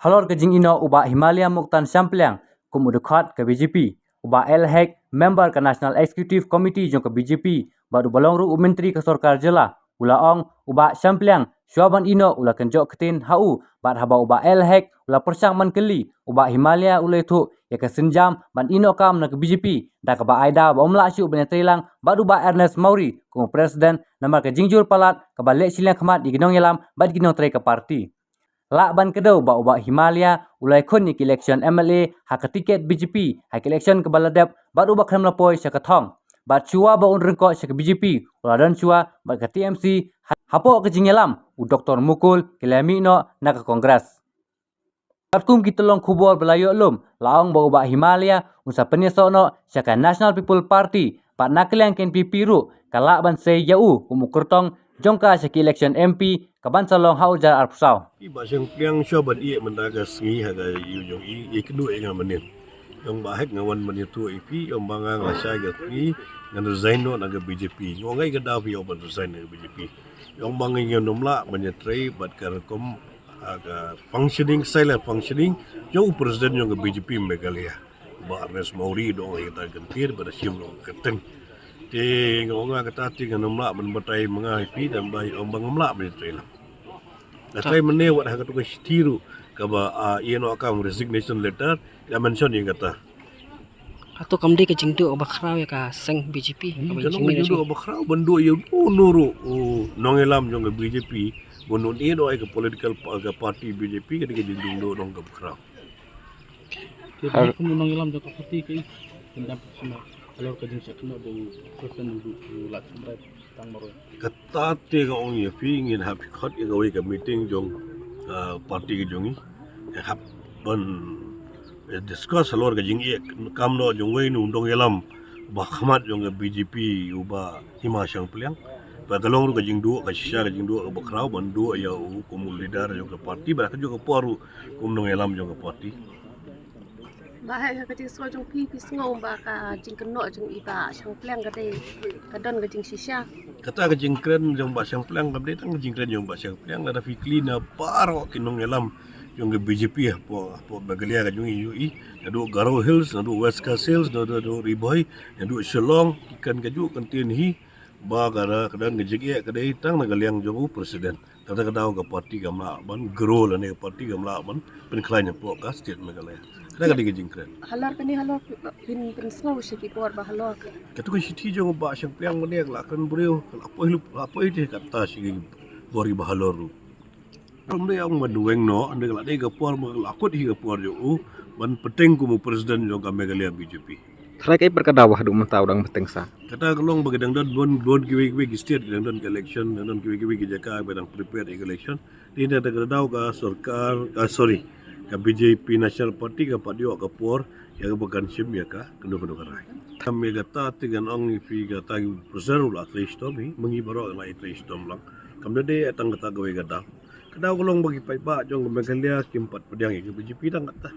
Halor ke jing ino uba Himalaya Muktan Syampliang kum udukhat ke BJP. Uba LHEC member ke National Executive Committee jong ke BJP. Badu balong ru menteri ke Sorkar Jela. Ulaong uba Syampliang syuaban ino ula kenjok ketin HU. Bad haba uba LHEC ula persang man keli. Uba Himalaya ula itu ya ke senjam ban ino kam na ke BJP. Da ke ba Aida ba umla syu benya trilang badu ba Ernest Mauri kum presiden namar ke jingjur palat ke balik siliang kemat di ginong yalam bad ginong tre ke parti. Lak ban kedau ba ubah Himalaya ulai kun ni election MLA hak tiket BJP hak election ke baladep ba ubah khem lapoi syakathong ba chua ba unrengko syak BJP uladan chua ba ke TMC hapo ke jingelam u Dr Mukul kelami no na ke kongres Patkum kitolong kubor belayo lum laong ba ubah Himalaya usa penyeso no syak National People Party pa nakliang ken pipiru kalak ban se yau umukurtong jongka syak election MP kaban salong haujar arpsau Iba siyang piang siya ba iya mandagas ngi haga yung iknu nga manin. Yung bahek ngawan manin tu ipi yung mga nga siya ngi nga resign no naga BJP. Yung ngay gadawi yung resign naga BJP. Yung mga nga numla manyatray bat karakom haga functioning silent functioning yung presiden yung BJP Meghalaya. Ba Ernest Mauri do nga kita gantir pada siyam no kateng. Ti nga katati nga numla manbatay mga ipi dan bay yung mga numla manyatray lang. Saya menewat hak tu kestiru kaba iano akam resignation letter ya mention yang kata atau kamdi ke jingdu bakrau ya ka seng BJP jangan jingdu bakrau bendu ya nuru nongelam jong BJP bunun iano ai ke political party BJP ke jingdu nong bakrau jadi kamu nongelam jong parti ke pendap sama kalau ke jingsak no do person do lat sampai tang maro kata te ka ong ya pingin happy khot ya gawe ka meeting jong parti ke jongi hap ban discuss halor ka jingi kam no jong wei nu dong elam ba khamat jong BJP uba hima syang pliang ba kalong ru ka jingdu ka sya ka jingdu ka bakrau bandu ya kum leader jong ka parti ba ka jong ka poru kum dong elam jong ka parti bahai ka jing so jong pi sngo ba ka jing keno jong iba syang pleng ka de ka don ka jing shisha kata ka jing kren jong ba syang pleng ka de tang jing kren jong ba syang pleng la fikli na paro kinong elam jong ke BJP po Meghalaya ka jong UI na do Garo Hills na do West Coast Hills na do Riboy na do Shillong ikan ka ju kan tinhi ba gara kadan ka jig ka de tang nagaliang jong presiden kata ka daw ka parti ka mla ban grow la ne parti ka mla ban pen klanya po ka state Meghalaya kada ka jing kren halar ka ni halar pin sngo shi ki por ba halar katu ka siti jong ba syang pleng mo ne la kan breu apa itu kata si bori bahalor Rumde yang madueng no, anda kalau ada kapur melakut hingga kapur jo, ban peteng kumu presiden jo kami Meghalaya BJP. Try kay perkadawah do mentaw dang peteng sa. Kata kalong bagadang don kiwi state kadang election, don kiwi jaka badang prepare election. Tidak ada kadang ka Sorkar, ka BJP National Party ka padio kapur yang bagan sim ya ka kendo karai. Kami kata dengan ong ipi kata presiden ulah tristom mengibaro lai tristom lang. Kami de atang kata gawe gadang. Kadang kolong bagi pai ba jong Meghalaya kimpat pedang ke BJP dah kata.